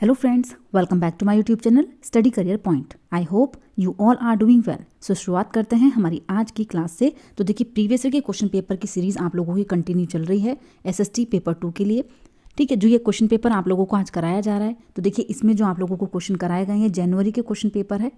Hello friends, welcome back to my YouTube channel Study Career Point. I hope you all are doing well. So शुरुआत करते हैं हमारी आज की class से। तो देखिए प्रीवियस ईयर के क्वेश्चन पेपर की सीरीज़ आप लोगों की कंटिन्यू चल रही है SST पेपर 2 के लिए। ठीक है, जो ये क्वेश्चन पेपर आप लोगों को आज कराया जा रहा है, तो देखिए इसमें जो आप लोगों को क्वेश्चन कराए गए हैं जनवरी के क्वेश्चन पेपर है,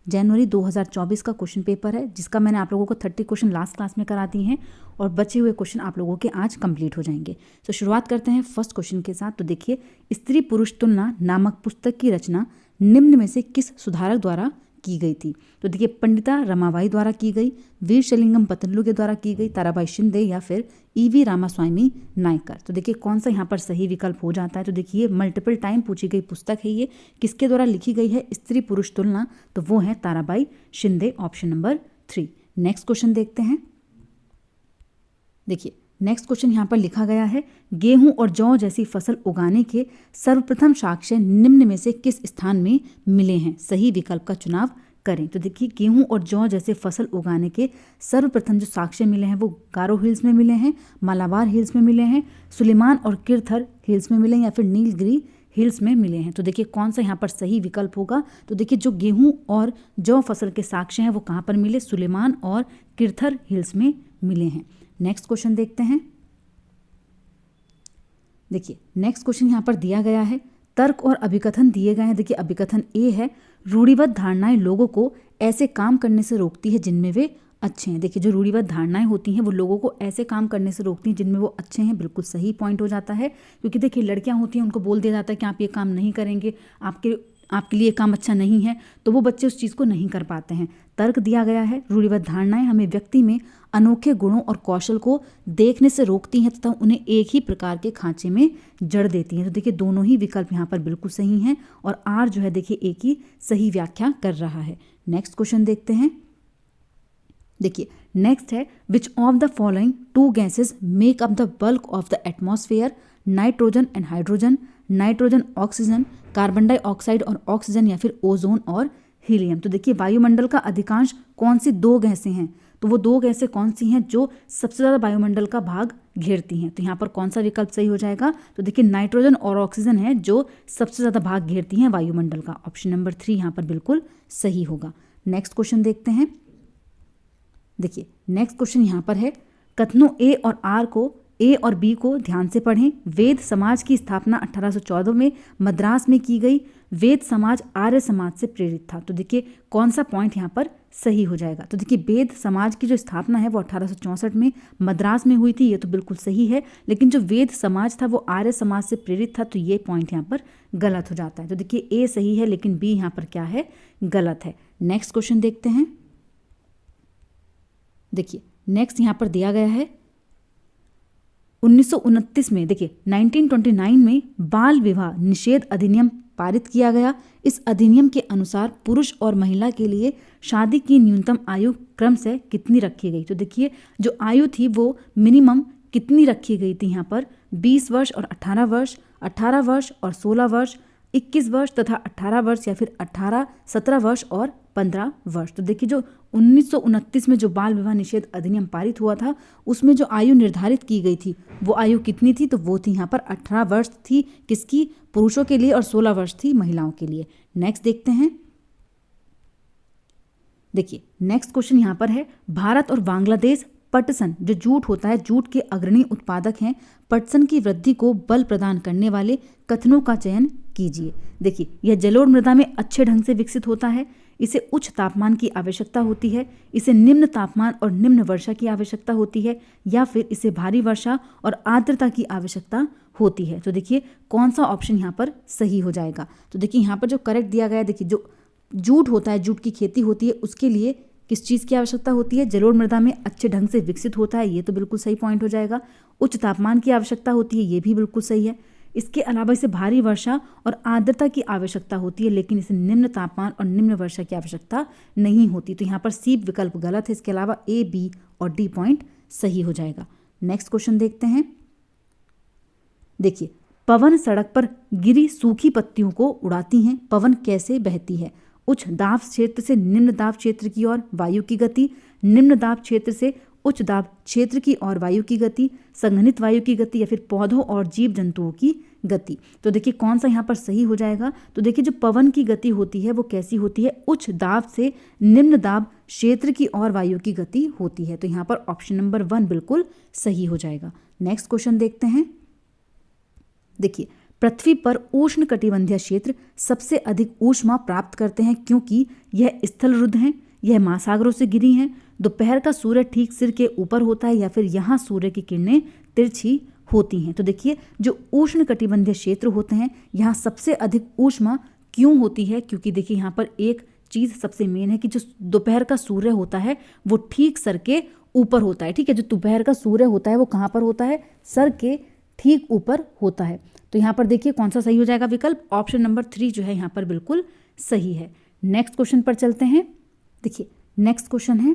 जनवरी 2024 का क्वेश्चन पेपर है, जिसका मैंने आप लोगों को 30 क्वेश्चन लास्ट क्लास में करा दिए हैं और बचे हुए क्वेश्चन आप लोगों के आज कंप्लीट हो जाएंगे। तो शुरुआत करते हैं फर्स्ट क्वेश्चन के साथ। तो देखिए स्त्री पुरुष तुलना नामक पुस्तक की रचना निम्न में से किस सुधारक द्वारा की गई थी? तो देखिए पंडिता रमाबाई द्वारा की गई, वीर शलिंगम पतंजलि के द्वारा की गई, ताराबाई शिंदे या फिर EV रामास्वामी नायकर। तो देखिए कौन सा यहाँ पर सही विकल्प हो जाता है? तो देखिए मल्टीपल टाइम पूछी गई पुस्तक है ये, किसके द्वारा लिखी गई है स्त्री पुरुष तुलना? तो वो है Tarabai Shinde, option number 3। Next question देखते हैं। देखिए नेक्स्ट क्वेश्चन यहाँ पर लिखा गया है, गेहूं और जौ जैसी फसल उगाने के सर्वप्रथम साक्ष्य निम्न में से किस स्थान में मिले हैं? सही विकल्प का चुनाव करें। तो देखिए गेहूं और जौ जैसे फसल उगाने के सर्वप्रथम जो साक्ष्य मिले हैं वो गारो हिल्स में मिले हैं, मालाबार हिल्स में मिले हैं, सुलेमान और किरथर हिल्स में मिले हैं या फिर नीलगिरी हिल्स में मिले हैं। तो देखिए कौन सा यहाँ पर सही विकल्प होगा? तो देखिए जो गेहूं और जौ फसल के साक्ष्य हैं वो कहाँ पर मिले? सुलेमान और किरथर हिल्स में मिले हैं। नेक्स्ट क्वेश्चन देखते हैं। देखिए नेक्स्ट क्वेश्चन यहाँ पर दिया गया है, तर्क और अभिकथन दिए गए हैं। देखिए अभिकथन ए है, रूढ़िबद्ध धारणाएं लोगों को ऐसे काम करने से रोकती है जिनमें वे अच्छे हैं। देखिए जो रूढ़िबद्ध धारणाएं होती हैं वो लोगों को ऐसे काम करने से रोकती हैं जिनमें वो अच्छे हैं, बिल्कुल सही पॉइंट हो जाता है। क्योंकि देखिए लड़कियां होती हैं, उनको बोल दिया जाता है कि आप ये काम नहीं करेंगे, आपके लिए काम अच्छा नहीं है, तो वो बच्चे उस चीज़ को नहीं कर पाते हैं। तर्क दिया गया है, रूढ़िबद्ध धारणाएं हमें व्यक्ति में अनोखे गुणों और कौशल को देखने से रोकती हैं तथा उन्हें एक ही प्रकार के खांचे में जड़ देती हैं। तो देखिए दोनों ही विकल्प यहाँ पर बिल्कुल सही हैं और आर जो है देखिए एक ही सही व्याख्या कर रहा है। नेक्स्ट क्वेश्चन देखते हैं। देखिए नेक्स्ट है, which of the following two gases make up the bulk of the atmosphere? Nitrogen and hydrogen, nitrogen oxygen, carbon dioxide और ऑक्सीजन या फिर ओजोन और हीलियम। तो देखिए वायुमंडल का अधिकांश कौन सी दो गैसें हैं? तो वो दो गैसें कौन सी हैं जो सबसे ज़्यादा वायुमंडल का भाग घेरती हैं? तो यहाँ पर कौन सा विकल्प सही हो जाएगा? तो देखिए नाइट्रोजन और ऑक्सीजन है जो सबसे ज़्यादा भाग घेरती हैं वायुमंडल का, ऑप्शन नंबर 3 यहाँ पर बिल्कुल सही होगा। नेक्स्ट क्वेश्चन देखते हैं। देखिए नेक्स्ट क्वेश्चन यहाँ पर है, कथनों ए और आर को ए और बी को ध्यान से पढ़ें। वेद समाज की स्थापना 1814 में मद्रास में की गई। वेद समाज आर्य समाज से प्रेरित था। तो देखिए कौन सा पॉइंट यहाँ पर सही हो जाएगा? तो देखिए वेद समाज की जो स्थापना है वो 1864 में मद्रास में हुई थी, ये तो बिल्कुल सही है, लेकिन जो वेद समाज था वो आर्य समाज से प्रेरित था, तो ये पॉइंट यहाँ पर गलत हो जाता है। तो देखिए ए सही है लेकिन बी यहाँ पर क्या है? गलत है। नेक्स्ट क्वेश्चन देखते हैं। देखिए नेक्स्ट यहाँ पर दिया गया है, 1929 में, देखिए 1929 में बाल विवाह निषेध अधिनियम पारित किया गया। इस अधिनियम के अनुसार पुरुष और महिला के लिए शादी की न्यूनतम आयु क्रम से कितनी रखी गई? तो देखिए जो आयु थी वो मिनिमम कितनी रखी गई थी यहाँ पर? 20 वर्ष और 18 वर्ष, 18 वर्ष और 16 वर्ष, 21 वर्ष तथा 18 वर्ष या फिर 18, 17 वर्ष और 15 वर्ष। तो देखिए जो 1929 में जो बाल विवाह निषेध अधिनियम पारित हुआ था उसमें जो आयु निर्धारित की गई थी वो आयु कितनी थी? तो वो थी यहाँ पर 18 वर्ष थी, किसकी? पुरुषों के लिए, और 16 वर्ष थी महिलाओं के लिए। नेक्स्ट देखते हैं। देखिए नेक्स्ट क्वेश्चन यहाँ पर है, भारत और बांग्लादेश पटसन, जो जूट होता है, जूट के अग्रणी उत्पादक हैं। पटसन की वृद्धि को बल प्रदान करने वाले कथनों का चयन कीजिए। देखिए यह जलोढ़ मृदा में अच्छे ढंग से विकसित होता है, इसे उच्च तापमान की आवश्यकता होती है, इसे निम्न तापमान और निम्न वर्षा की आवश्यकता होती है, या फिर इसे भारी वर्षा और आर्द्रता की आवश्यकता होती है। तो देखिए कौन सा ऑप्शन यहाँ पर सही हो जाएगा? तो देखिए यहाँ पर जो करेक्ट दिया गया है, देखिए जो जूट होता है, जूट की खेती होती है, उसके लिए किस चीज़ की आवश्यकता होती है? जलोढ़ मृदा में अच्छे ढंग से विकसित होता है, ये तो बिल्कुल सही पॉइंट हो जाएगा। उच्च तापमान की आवश्यकता होती है, ये भी बिल्कुल सही है। इसके अलावा इसे भारी वर्षा और आर्द्रता की आवश्यकता होती है, लेकिन इसे निम्न तापमान और निम्न वर्षा की आवश्यकता नहीं होती। तो यहाँ पर सी विकल्प गलत है, इसके अलावा ए, बी और डी पॉइंट सही हो जाएगा। नेक्स्ट क्वेश्चन देखते हैं। देखिए पवन सड़क पर गिरी सूखी पत्तियों को उड़ाती हैं। पवन कैसे बहती है? उच्च दाब क्षेत्र से निम्न दाब क्षेत्र की ओर वायु की गति, निम्न दाब क्षेत्र से उच्च दाब क्षेत्र की और वायु की गति, संघनित वायु की गति, या फिर पौधों और जीव जंतुओं की गति। तो देखिए कौन सा यहाँ पर सही हो जाएगा। तो देखिए जो पवन की गति होती है वो कैसी होती है, उच्च दाब से निम्न दाब क्षेत्र की और वायु की गति होती है। तो यहाँ पर ऑप्शन नंबर 1 बिल्कुल सही हो जाएगा। नेक्स्ट क्वेश्चन देखते हैं। देखिए पृथ्वी पर उष्ण कटिबंधीय क्षेत्र सबसे अधिक ऊष्मा प्राप्त करते हैं क्योंकि यह स्थल रुद्ध हैं, यह महासागरों से घिरी हैं, दोपहर का सूर्य ठीक सिर के ऊपर होता है, या फिर यहाँ सूर्य की किरणें तिरछी होती हैं। तो देखिए जो उष्ण कटिबंधीय क्षेत्र होते हैं यहाँ सबसे अधिक ऊष्मा क्यों होती है, क्योंकि देखिए यहाँ पर एक चीज़ सबसे मेन है कि जो दोपहर का सूर्य होता है वो ठीक सर के ऊपर होता है। ठीक है, जो दोपहर का सूर्य होता है वो कहाँ पर होता है, सर के ठीक ऊपर होता है। तो यहाँ पर देखिए कौन सा सही हो जाएगा विकल्प, ऑप्शन नंबर 3 जो है यहाँ पर बिल्कुल सही है। नेक्स्ट क्वेश्चन पर चलते हैं। देखिए नेक्स्ट क्वेश्चन है,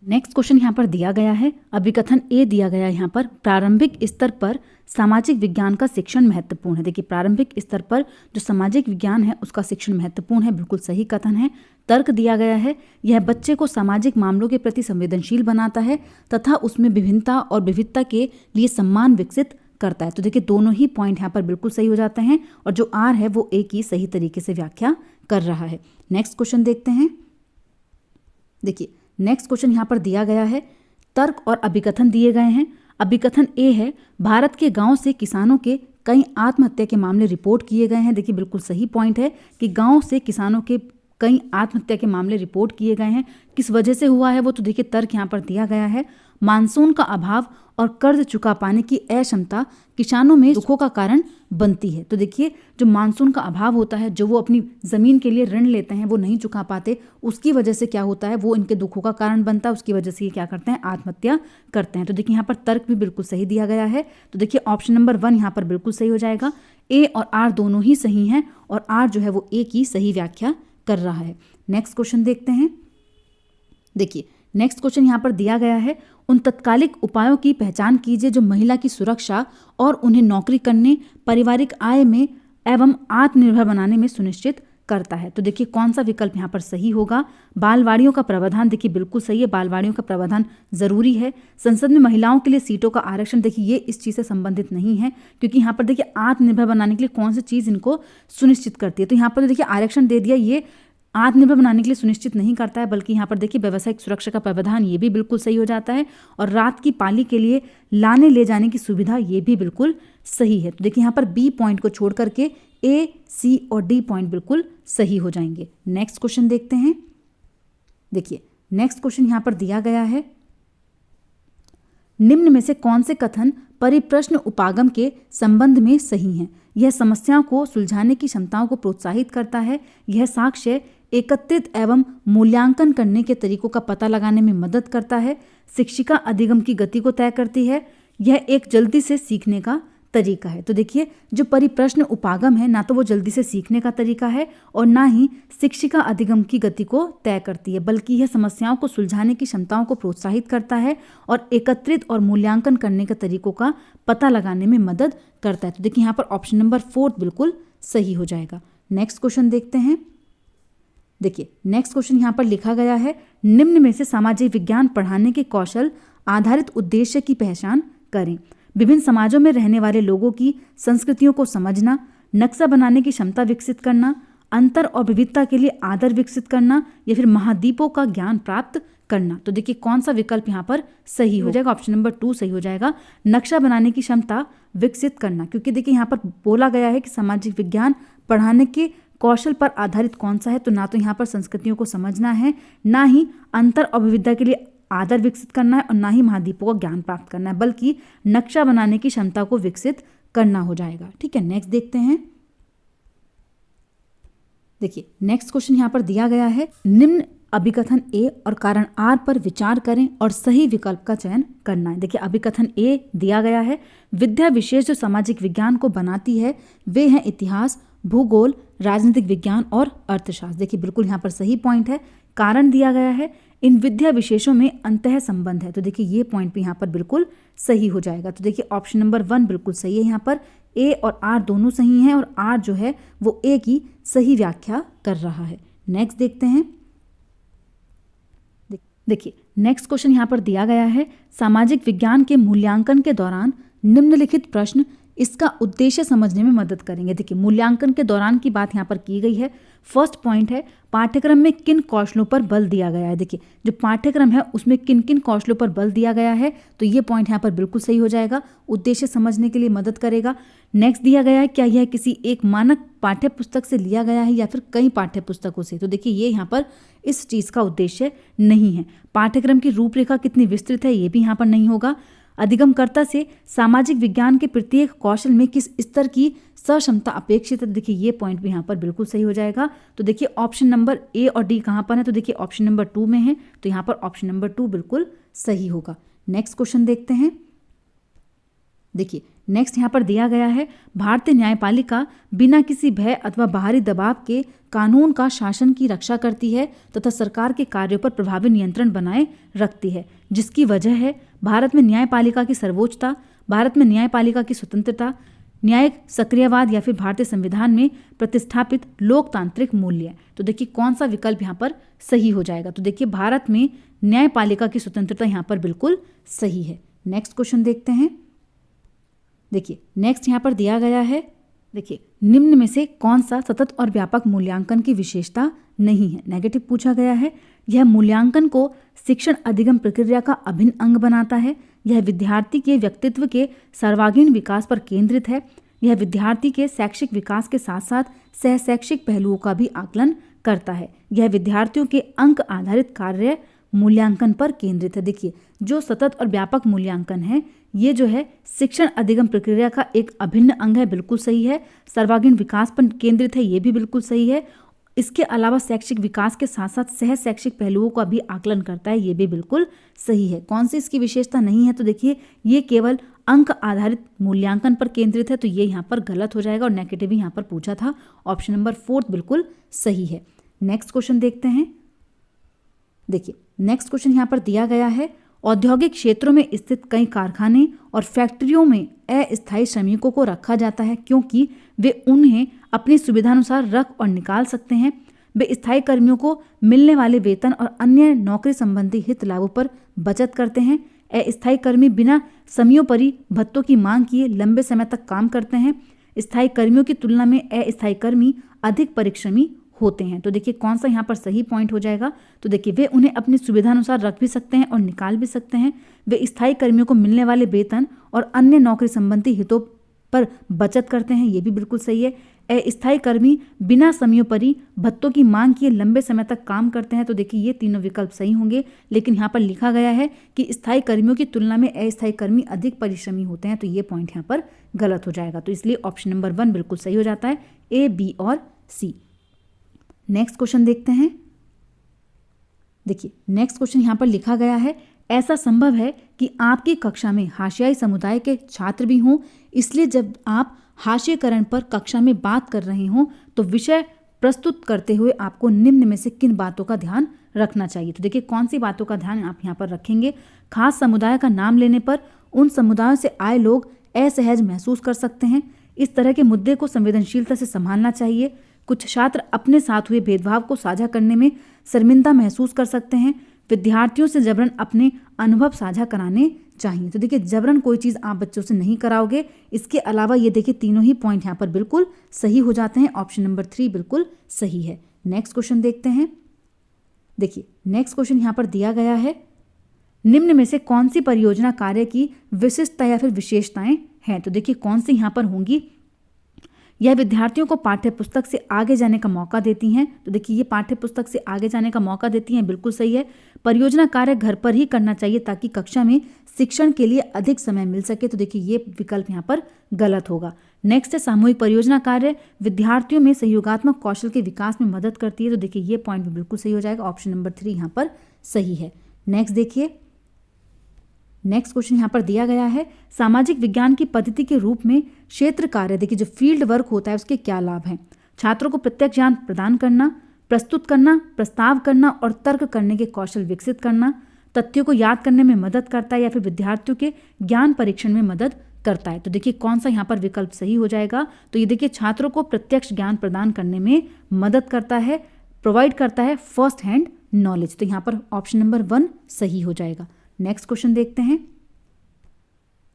नेक्स्ट क्वेश्चन यहाँ पर दिया गया है, अभिकथन ए दिया गया है यहाँ पर, प्रारंभिक स्तर पर सामाजिक विज्ञान का शिक्षण महत्वपूर्ण है। देखिए प्रारंभिक स्तर पर जो सामाजिक विज्ञान है उसका शिक्षण महत्वपूर्ण है, बिल्कुल सही कथन है। तर्क दिया गया है, यह बच्चे को सामाजिक मामलों के प्रति संवेदनशील बनाता है तथा उसमें विभिन्नता और विविधता के लिए सम्मान विकसित करता है। तो देखिए दोनों ही पॉइंट यहाँ पर बिल्कुल सही हो जाते हैं और जो आर है वो ए की सही तरीके से व्याख्या कर रहा है। नेक्स्ट क्वेश्चन देखते हैं। देखिए नेक्स्ट क्वेश्चन यहाँ पर दिया गया है, तर्क और अभिकथन दिए गए हैं। अभिकथन ए है, भारत के गांव से किसानों के कई आत्महत्या के मामले रिपोर्ट किए गए हैं। देखिए बिल्कुल सही पॉइंट है कि गांव से किसानों के कई आत्महत्या के मामले रिपोर्ट किए गए हैं। किस वजह से हुआ है वो तो देखिए तर्क यहाँ पर दिया गया है, मानसून का अभाव और कर्ज चुका पाने की अक्षमता किसानों में दुखों का कारण बनती है। तो देखिए जो मानसून का अभाव होता है, जो वो अपनी ज़मीन के लिए ऋण लेते हैं वो नहीं चुका पाते, उसकी वजह से क्या होता है वो इनके दुखों का कारण बनता है, उसकी वजह से ये क्या करते हैं, आत्महत्या करते हैं। तो देखिए यहाँ पर तर्क भी बिल्कुल सही दिया गया है। तो देखिए ऑप्शन नंबर 1 यहाँ पर बिल्कुल सही हो जाएगा। ए और आर दोनों ही सही हैं और आर जो है वो ए की सही व्याख्या कर रहा है। नेक्स्ट क्वेश्चन देखते हैं। देखिए नेक्स्ट क्वेश्चन यहाँ पर दिया गया है, उन तत्कालिक उपायों की पहचान कीजिए जो महिला की सुरक्षा और उन्हें नौकरी करने, पारिवारिक आय में एवं आत्मनिर्भर बनाने में सुनिश्चित करता है। तो देखिए कौन सा विकल्प यहाँ पर सही होगा। बालवाड़ियों का प्रावधान, देखिए बिल्कुल सही है, बालवाड़ियों का प्रावधान जरूरी है। संसद में महिलाओं के लिए सीटों का आरक्षण, देखिए ये इस चीज़ से संबंधित नहीं है क्योंकि यहाँ पर देखिए आत्मनिर्भर बनाने के लिए कौन सी चीज़ इनको सुनिश्चित करती है। तो यहाँ पर देखिए आरक्षण दे दिया, ये आत्मनिर्भर बनाने के लिए सुनिश्चित नहीं करता है, बल्कि यहाँ पर देखिए व्यावसायिक सुरक्षा का प्रावधान, ये भी बिल्कुल सही हो जाता है। और रात की पाली के लिए लाने ले जाने की सुविधा, ये भी बिल्कुल सही है। तो देखिए यहाँ पर बी पॉइंट को छोड़ करके ए, सी और डी पॉइंट बिल्कुल सही हो जाएंगे। नेक्स्ट क्वेश्चन देखते हैं। देखिए नेक्स्ट क्वेश्चन यहाँ पर दिया गया है, निम्न में से कौन से कथन परिप्रश्न उपागम के संबंध में सही हैं। यह समस्याओं को सुलझाने की क्षमताओं को प्रोत्साहित करता है, यह साक्ष्य एकत्रित एवं मूल्यांकन करने के तरीकों का पता लगाने में मदद करता है, शिक्षिका अधिगम की गति को तय करती है, यह एक जल्दी से सीखने का तरीका है। तो देखिए जो परिप्रश्न उपागम है, ना तो वो जल्दी से सीखने का तरीका है और ना ही शिक्षिका अधिगम की गति को तय करती है, बल्कि यह समस्याओं को सुलझाने की क्षमताओं को प्रोत्साहित करता है और एकत्रित और मूल्यांकन करने के तरीकों का पता लगाने में मदद करता है। तो देखिए यहाँ पर ऑप्शन नंबर 4 बिल्कुल सही हो जाएगा। नेक्स्ट क्वेश्चन देखते हैं। देखिए नेक्स्ट क्वेश्चन यहाँ पर लिखा गया है, निम्न में से सामाजिक विज्ञान पढ़ाने के कौशल आधारित उद्देश्य की पहचान करें। विभिन्न समाजों में रहने वाले लोगों की संस्कृतियों को समझना, नक्शा बनाने की क्षमता विकसित करना, अंतर और विविधता के लिए आदर विकसित करना, या फिर महाद्वीपों का ज्ञान प्राप्त करना। तो देखिए कौन सा विकल्प यहाँ पर सही हो जाएगा, ऑप्शन नंबर 2 सही हो जाएगा, नक्शा बनाने की क्षमता विकसित करना। क्योंकि देखिए यहाँ पर बोला गया है कि सामाजिक विज्ञान पढ़ाने के कौशल पर आधारित कौन सा है, तो ना तो यहाँ पर संस्कृतियों को समझना है, ना ही अंतर और विविधता के लिए आदर विकसित करना है और ना ही महाद्वीपों का ज्ञान प्राप्त करना है, बल्कि नक्शा बनाने की क्षमता को विकसित करना हो जाएगा। ठीक है, नेक्स्ट देखते हैं। देखिए नेक्स्ट क्वेश्चन यहाँ पर दिया गया है, निम्न अभिकथन ए और कारण आर पर विचार करें और सही विकल्प का चयन करना है। देखिए अभिकथन ए दिया गया है, विद्या विशेष जो सामाजिक विज्ञान को बनाती है वे हैं इतिहास, भूगोल, राजनीतिक विज्ञान और अर्थशास्त्र। देखिए बिल्कुल यहाँ पर सही पॉइंट है। कारण दिया गया है, इन विद्या विशेषों में अंतः संबंध है। तो देखिए ये पॉइंट भी यहाँ पर बिल्कुल सही हो जाएगा। तो देखिए ऑप्शन नंबर 1 बिल्कुल सही है। यहाँ पर ए और आर दोनों सही हैं और आर जो है वो ए की सही व्याख्या कर रहा है। नेक्स्ट देखते हैं। देखिए नेक्स्ट क्वेश्चन यहाँ पर दिया गया है, सामाजिक विज्ञान के मूल्यांकन के दौरान निम्नलिखित प्रश्न इसका उद्देश्य समझने में मदद करेंगे। देखिए मूल्यांकन के दौरान की बात यहाँ पर की गई है। फर्स्ट पॉइंट है, पाठ्यक्रम में किन कौशलों पर बल दिया गया है। देखिए जो पाठ्यक्रम है उसमें किन किन कौशलों पर बल दिया गया है, तो ये पॉइंट यहाँ पर बिल्कुल सही हो जाएगा, उद्देश्य समझने के लिए मदद करेगा। नेक्स्ट दिया गया है, क्या यह किसी एक मानक पाठ्य पुस्तक से लिया गया है या फिर कई पाठ्य पुस्तकों से। तो देखिए ये यहाँ पर इस चीज़ का उद्देश्य नहीं है। पाठ्यक्रम की रूपरेखा कितनी विस्तृत है ये भी यहाँ पर नहीं होगा। अधिगमकर्ता से सामाजिक विज्ञान के प्रत्येक कौशल में किस स्तर की सक्षमता अपेक्षित है। देखिए ये पॉइंट भी यहाँ पर बिल्कुल सही हो जाएगा। तो देखिए ऑप्शन नंबर ए और डी कहाँ पर है, तो देखिए ऑप्शन नंबर 2 में है, तो यहाँ पर ऑप्शन नंबर 2 बिल्कुल सही होगा। नेक्स्ट क्वेश्चन देखते हैं। देखिए नेक्स्ट यहाँ पर दिया गया है, भारतीय न्यायपालिका बिना किसी भय अथवा बाहरी दबाव के कानून का शासन की रक्षा करती है तथा सरकार के कार्यों पर प्रभावी नियंत्रण बनाए रखती है, जिसकी वजह है भारत में न्यायपालिका की सर्वोच्चता, भारत में न्यायपालिका की स्वतंत्रता, न्यायिक सक्रियवाद या फिर भारतीय संविधान में प्रतिष्ठापित लोकतांत्रिक मूल्य। तो देखिए कौन सा विकल्प यहाँ पर सही हो जाएगा, तो देखिए भारत में न्यायपालिका की स्वतंत्रता यहाँ पर बिल्कुल सही है। नेक्स्ट क्वेश्चन देखते हैं। देखिए नेक्स्ट यहाँ पर दिया गया है, देखिए निम्न में से कौन सा सतत और व्यापक मूल्यांकन की विशेषता नहीं है। नेगेटिव पूछा गया है, यह मूल्यांकन को शिक्षण अधिगम प्रक्रिया का अभिन्न अंग बनाता है, यह विद्यार्थी के व्यक्तित्व के सर्वांगीण विकास पर केंद्रित है, यह विद्यार्थी के शैक्षिक विकास के साथ साथ सह शैक्षिक पहलुओं का भी आकलन करता है, यह विद्यार्थियों के अंक आधारित कार्य मूल्यांकन पर केंद्रित है। देखिए जो सतत और व्यापक मूल्यांकन है ये जो है शिक्षण अधिगम प्रक्रिया का एक अभिन्न अंग है, बिल्कुल सही है। सर्वांगीण विकास पर केंद्रित है, ये भी बिल्कुल सही है। इसके अलावा शैक्षिक विकास के साथ साथ सह शैक्षिक पहलुओं का भी आकलन करता है, ये भी बिल्कुल सही है। कौन सी इसकी विशेषता नहीं है, तो देखिए ये केवल अंक आधारित मूल्यांकन पर केंद्रित है, तो ये यहाँ पर गलत हो जाएगा और नेगेटिव यहाँ पर पूछा था। ऑप्शन नंबर 4 बिल्कुल सही है। नेक्स्ट क्वेश्चन देखते हैं। देखिए नेक्स्ट क्वेश्चन यहाँ पर दिया गया है, औद्योगिक क्षेत्रों में स्थित कई कारखाने और फैक्ट्रियों में अस्थायी श्रमिकों को रखा जाता है क्योंकि वे उन्हें अपनी सुविधानुसार रख और निकाल सकते हैं। वे स्थायी कर्मियों को मिलने वाले वेतन और अन्य नौकरी संबंधी हित लाभों पर बचत करते हैं। अस्थायी कर्मी बिना समयोपरि भत्तों की मांग किए लंबे समय तक काम करते हैं। स्थायी कर्मियों की तुलना में अस्थायी कर्मी अधिक परिश्रमी होते हैं। तो देखिए कौन सा यहाँ पर सही पॉइंट हो जाएगा, तो देखिए वे उन्हें अपनी सुविधानुसार रख भी सकते हैं और निकाल भी सकते हैं। वे स्थायी कर्मियों को मिलने वाले वेतन और अन्य नौकरी संबंधी हितों पर बचत करते हैं, ये भी बिल्कुल सही है। अस्थायी कर्मी बिना समयोपरि भत्तों की मांग किए लंबे समय तक काम करते हैं, तो देखिए ये तीनों विकल्प सही होंगे, लेकिन यहाँ पर लिखा गया है कि स्थायी कर्मियों की तुलना में अस्थायी कर्मी अधिक परिश्रमी होते हैं, तो ये पॉइंट यहाँ पर गलत हो जाएगा। तो इसलिए ऑप्शन नंबर 1 बिल्कुल सही हो जाता है, ए, बी और सी। नेक्स्ट क्वेश्चन देखते हैं। देखिए नेक्स्ट क्वेश्चन यहाँ पर लिखा गया है, ऐसा संभव है कि आपकी कक्षा में हाशियाई समुदाय के छात्र भी हों, इसलिए जब आप हाशियीकरण पर कक्षा में बात कर रहे हों तो विषय प्रस्तुत करते हुए आपको निम्न में से किन बातों का ध्यान रखना चाहिए। तो देखिए कौन सी बातों का ध्यान आप यहाँ पर रखेंगे। खास समुदाय का नाम लेने पर उन समुदायों से आए लोग असहज महसूस कर सकते हैं। इस तरह के मुद्दे को संवेदनशीलता से संभालना चाहिए। कुछ छात्र अपने साथ हुए भेदभाव को साझा करने में शर्मिंदा महसूस कर सकते हैं। विद्यार्थियों से जबरन अपने अनुभव साझा कराने चाहिए। तो देखिए जबरन कोई चीज़ आप बच्चों से नहीं कराओगे। इसके अलावा ये देखिए तीनों ही पॉइंट यहाँ पर बिल्कुल सही हो जाते हैं। ऑप्शन नंबर 3 बिल्कुल सही है। नेक्स्ट क्वेश्चन देखते हैं। देखिए नेक्स्ट क्वेश्चन यहाँ पर दिया गया है, निम्न में से कौन सी परियोजना कार्य की विशिष्टता या फिर विशेषताएं हैं। तो देखिए कौन सी यहाँ पर होंगी। यह विद्यार्थियों को पाठ्य पुस्तक से आगे जाने का मौका देती हैं। तो देखिए ये पाठ्य पुस्तक से आगे जाने का मौका देती हैं, बिल्कुल सही है। परियोजना कार्य घर पर ही करना चाहिए ताकि कक्षा में शिक्षण के लिए अधिक समय मिल सके। तो देखिए ये विकल्प यहाँ पर गलत होगा। नेक्स्ट है, सामूहिक परियोजना कार्य विद्यार्थियों में सहयोगात्मक कौशल के विकास में मदद करती है। तो देखिए ये पॉइंट भी बिल्कुल सही हो जाएगा। ऑप्शन नंबर 3 यहाँ पर सही है। नेक्स्ट देखिए, नेक्स्ट क्वेश्चन यहाँ पर दिया गया है, सामाजिक विज्ञान की पद्धति के रूप में क्षेत्र कार्य, देखिए जो फील्ड वर्क होता है उसके क्या लाभ हैं। छात्रों को प्रत्यक्ष ज्ञान प्रदान करना, प्रस्तुत करना, प्रस्ताव करना और तर्क करने के कौशल विकसित करना, तथ्यों को याद करने में मदद करता है या फिर विद्यार्थियों के ज्ञान परीक्षण में मदद करता है। तो देखिए कौन सा यहाँ पर विकल्प सही हो जाएगा। तो ये देखिए छात्रों को प्रत्यक्ष ज्ञान प्रदान करने में मदद करता है, प्रोवाइड करता है फर्स्ट हैंड नॉलेज। तो यहाँ पर ऑप्शन नंबर 1 सही हो जाएगा। नेक्स्ट क्वेश्चन देखते हैं।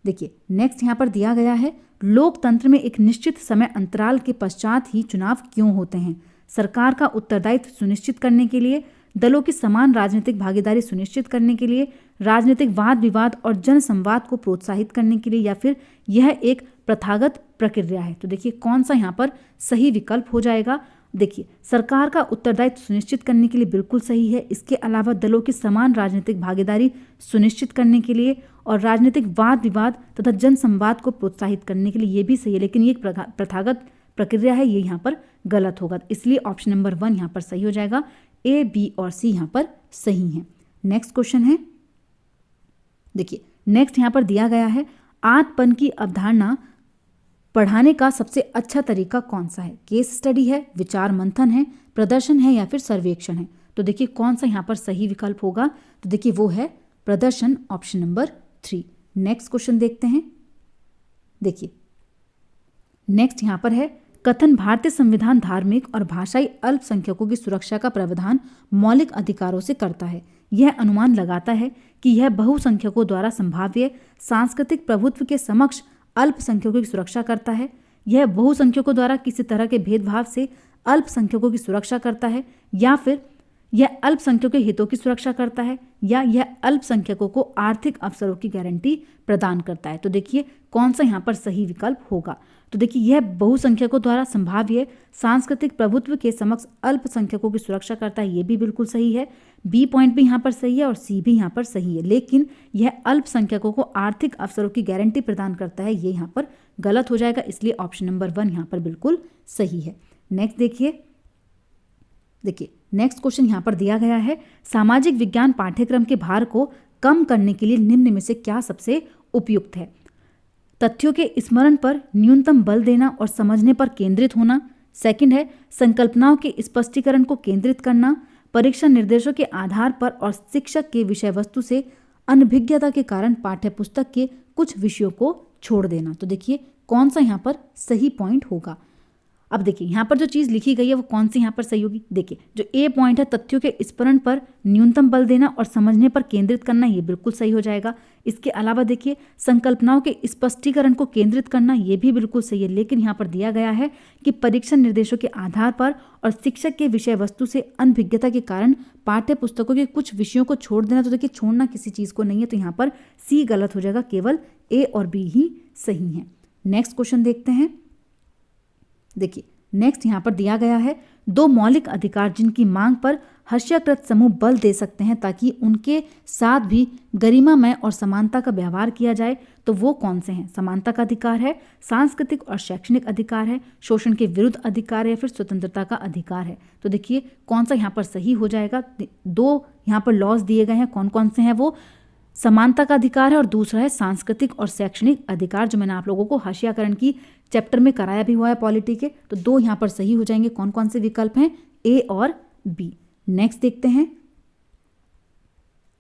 देखिए नेक्स्ट यहाँ पर दिया गया है, लोकतंत्र में एक निश्चित समय अंतराल के पश्चात ही चुनाव क्यों होते हैं? सरकार का उत्तरदायित्व सुनिश्चित करने के लिए, दलों की समान राजनीतिक भागीदारी सुनिश्चित करने के लिए, राजनीतिक वाद विवाद और जन संवाद को प्रोत्साहित करने के लिए, या फिर यह एक प्रथागत प्रक्रिया है? तो देखिए कौन सा यहाँ पर सही विकल्प हो जाएगा। देखिए सरकार का उत्तरदायित्व सुनिश्चित करने के लिए बिल्कुल सही है। इसके अलावा दलों की समान राजनीतिक भागीदारी सुनिश्चित करने के लिए और राजनीतिक वाद विवाद तथा जन संवाद को प्रोत्साहित करने के लिए ये भी सही है, लेकिन ये एक प्रथागत प्रक्रिया है, ये यहाँ पर गलत होगा। इसलिए ऑप्शन नंबर 1 यहाँ पर सही हो जाएगा। ए, बी और सी यहाँ पर सही हैं। नेक्स्ट क्वेश्चन है, देखिए नेक्स्ट यहाँ पर दिया गया है, आत्मपन की अवधारणा पढ़ाने का सबसे अच्छा तरीका कौन सा है? केस स्टडी है, विचार मंथन है, प्रदर्शन है, या फिर सर्वेक्षण है? तो देखिए कौन सा यहाँ पर सही विकल्प होगा। तो देखिए वो है प्रदर्शन, ऑप्शन नंबर 3। नेक्स्ट क्वेश्चन देखते हैं। देखिए नेक्स्ट यहाँ पर है, कथन भारतीय संविधान धार्मिक और भाषाई अल्पसंख्यकों की सुरक्षा का प्रावधान मौलिक अधिकारों से करता है। यह अनुमान लगाता है कि यह बहुसंख्यकों द्वारा संभाव्य सांस्कृतिक प्रभुत्व के समक्ष अल्पसंख्यकों की सुरक्षा करता है। यह बहुसंख्यकों द्वारा किसी तरह के भेदभाव से अल्पसंख्यकों की सुरक्षा करता है, या फिर यह अल्पसंख्यकों के हितों की सुरक्षा करता है, या यह अल्पसंख्यकों को आर्थिक अवसरों की गारंटी प्रदान करता है? तो देखिए कौन सा यहाँ पर सही विकल्प होगा। तो देखिए यह बहुसंख्यकों द्वारा संभाव्य सांस्कृतिक प्रभुत्व के समक्ष अल्पसंख्यकों की सुरक्षा करता है, ये भी बिल्कुल सही है। बी पॉइंट भी यहाँ पर सही है और सी भी यहाँ पर सही है, लेकिन यह अल्पसंख्यकों को आर्थिक अवसरों की गारंटी प्रदान करता है, ये यहाँ पर गलत हो जाएगा। इसलिए ऑप्शन नंबर 1 यहाँ पर बिल्कुल सही है। नेक्स्ट देखिए नेक्स्ट क्वेश्चन यहाँ पर दिया गया है, सामाजिक विज्ञान पाठ्यक्रम के भार को कम करने के लिए निम्न में से क्या सबसे उपयुक्त है? तथ्यों के स्मरण पर न्यूनतम बल देना और समझने पर केंद्रित होना। सेकंड है, संकल्पनाओं के स्पष्टीकरण को केंद्रित करना, परीक्षा निर्देशों के आधार पर और शिक्षक के विषय वस्तु से अनभिज्ञता के कारण पाठ्यपुस्तक के कुछ विषयों को छोड़ देना। तो देखिए कौन सा यहाँ पर सही पॉइंट होगा। अब देखिए यहाँ पर जो चीज़ लिखी गई है वो कौन सी यहाँ पर सही होगी। देखिए जो ए पॉइंट है, तथ्यों के स्मरण पर न्यूनतम बल देना और समझने पर केंद्रित करना, ये बिल्कुल सही हो जाएगा। इसके अलावा देखिए संकल्पनाओं के स्पष्टीकरण को केंद्रित करना, ये भी बिल्कुल सही है, लेकिन यहाँ पर दिया गया है कि परीक्षा निर्देशों के आधार पर और शिक्षक के विषय वस्तु से अनभिज्ञता के कारण पाठ्य पुस्तकों के कुछ विषयों को छोड़ देना। तो देखिए छोड़ना किसी चीज़ को नहीं है, तो यहाँ पर सी गलत हो जाएगा, केवल ए और बी ही सही हैं। नेक्स्ट क्वेश्चन देखते हैं। देखिए नेक्स्ट यहाँ पर दिया गया है, 2 मौलिक अधिकार जिनकी मांग पर हर्षाकृत समूह बल दे सकते हैं ताकि उनके साथ भी गरिमामय और समानता का व्यवहार किया जाए, तो वो कौन से हैं? समानता का अधिकार है, सांस्कृतिक और शैक्षणिक अधिकार है, शोषण के विरुद्ध अधिकार है, फिर स्वतंत्रता का अधिकार है? तो देखिए कौन सा यहाँ पर सही हो जाएगा। 2 यहाँ पर लॉज दिए गए हैं, कौन कौन से हैं वो? समानता का अधिकार है और दूसरा है सांस्कृतिक और शैक्षणिक अधिकार, जो मैंने आप लोगों को हाशियाकरण की चैप्टर में कराया भी हुआ है पॉलिटी के। तो 2 यहाँ पर सही हो जाएंगे। कौन कौन से विकल्प हैं? ए और बी। नेक्स्ट देखते हैं।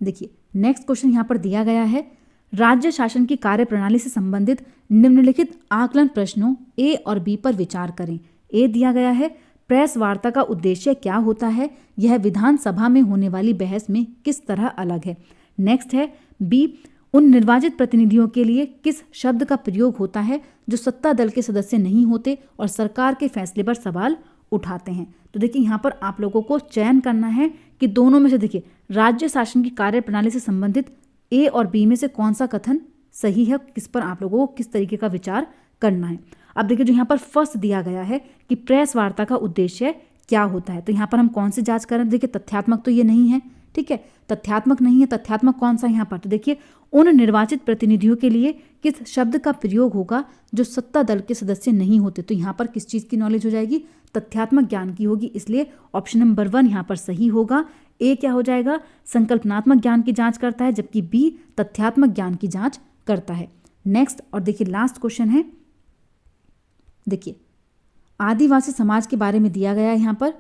देखिए नेक्स्ट क्वेश्चन यहाँ पर दिया गया है, राज्य शासन की कार्यप्रणाली से संबंधित निम्नलिखित आकलन प्रश्नों ए और बी पर विचार करें। ए दिया गया है, प्रेस वार्ता का उद्देश्य क्या होता है? यह विधानसभा में होने वाली बहस में किस तरह अलग है? नेक्स्ट है बी, उन निर्वाचित प्रतिनिधियों के लिए किस शब्द का प्रयोग होता है जो सत्ता दल के सदस्य नहीं होते और सरकार के फैसले पर सवाल उठाते हैं? तो देखिए यहाँ पर आप लोगों को चयन करना है कि दोनों में से देखिए राज्य शासन की कार्यप्रणाली से संबंधित ए और बी में से कौन सा कथन सही है, किस पर आप लोगों को किस तरीके का विचार करना है। अब देखिए जो यहाँ पर फर्स्ट दिया गया है कि प्रेस वार्ता का उद्देश्य क्या होता है, तो यहाँ पर हम कौन सी जांच कर रहे हैं? देखिए तथ्यात्मक तो ये नहीं है, ठीक है, तथ्यात्मक नहीं है। तथ्यात्मक कौन सा यहाँ पर? तो देखिए उन निर्वाचित प्रतिनिधियों के लिए किस शब्द का प्रयोग होगा जो सत्ता दल के सदस्य नहीं होते? तो यहाँ पर किस चीज़ की नॉलेज हो जाएगी? तथ्यात्मक ज्ञान की होगी। इसलिए ऑप्शन नंबर 1 यहाँ पर सही होगा। ए क्या हो जाएगा? संकल्पनात्मक ज्ञान की जांच करता है, जबकि बी तथ्यात्मक ज्ञान की जांच करता है। नेक्स्ट और देखिए लास्ट क्वेश्चन है। देखिए आदिवासी समाज के बारे में दिया गया है यहाँ पर।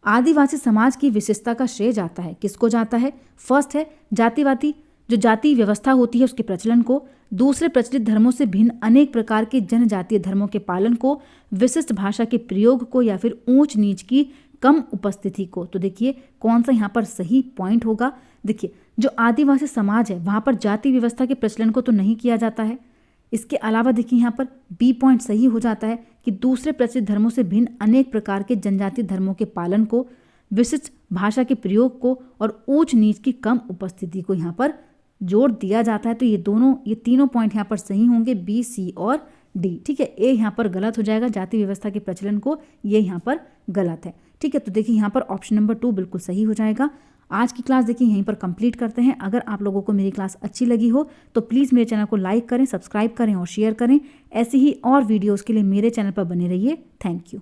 आदिवासी समाज की विशेषता का श्रेय जाता है, किसको जाता है? फर्स्ट है जातिवादी, जो जाति व्यवस्था होती है उसके प्रचलन को, दूसरे प्रचलित धर्मों से भिन्न अनेक प्रकार के जनजातीय धर्मों के पालन को, विशिष्ट भाषा के प्रयोग को, या फिर ऊंच नीच की कम उपस्थिति को। तो देखिए कौन सा यहाँ पर सही पॉइंट होगा। देखिए जो आदिवासी समाज है वहाँ पर जाति व्यवस्था के प्रचलन को तो नहीं किया जाता है। इसके अलावा देखिए यहाँ पर बी पॉइंट सही हो जाता है कि दूसरे प्रचलित धर्मों से भिन्न अनेक प्रकार के जनजातीय धर्मों के पालन को, विशिष्ट भाषा के प्रयोग को और ऊंच नीच की कम उपस्थिति को यहाँ पर जोड़ दिया जाता है। तो ये तीनों पॉइंट यहाँ पर सही होंगे, बी, सी और डी। ठीक है, ए यहाँ पर गलत हो जाएगा, जाति व्यवस्था के प्रचलन को, ये यहाँ पर गलत है। ठीक है, तो देखिए यहाँ पर ऑप्शन नंबर 2 बिल्कुल सही हो जाएगा। आज की क्लास देखिए यहीं पर कंप्लीट करते हैं। अगर आप लोगों को मेरी क्लास अच्छी लगी हो तो प्लीज़ मेरे चैनल को लाइक करें, सब्सक्राइब करें और शेयर करें। ऐसी ही और वीडियोज़ के लिए मेरे चैनल पर बने रहिए। Thank you.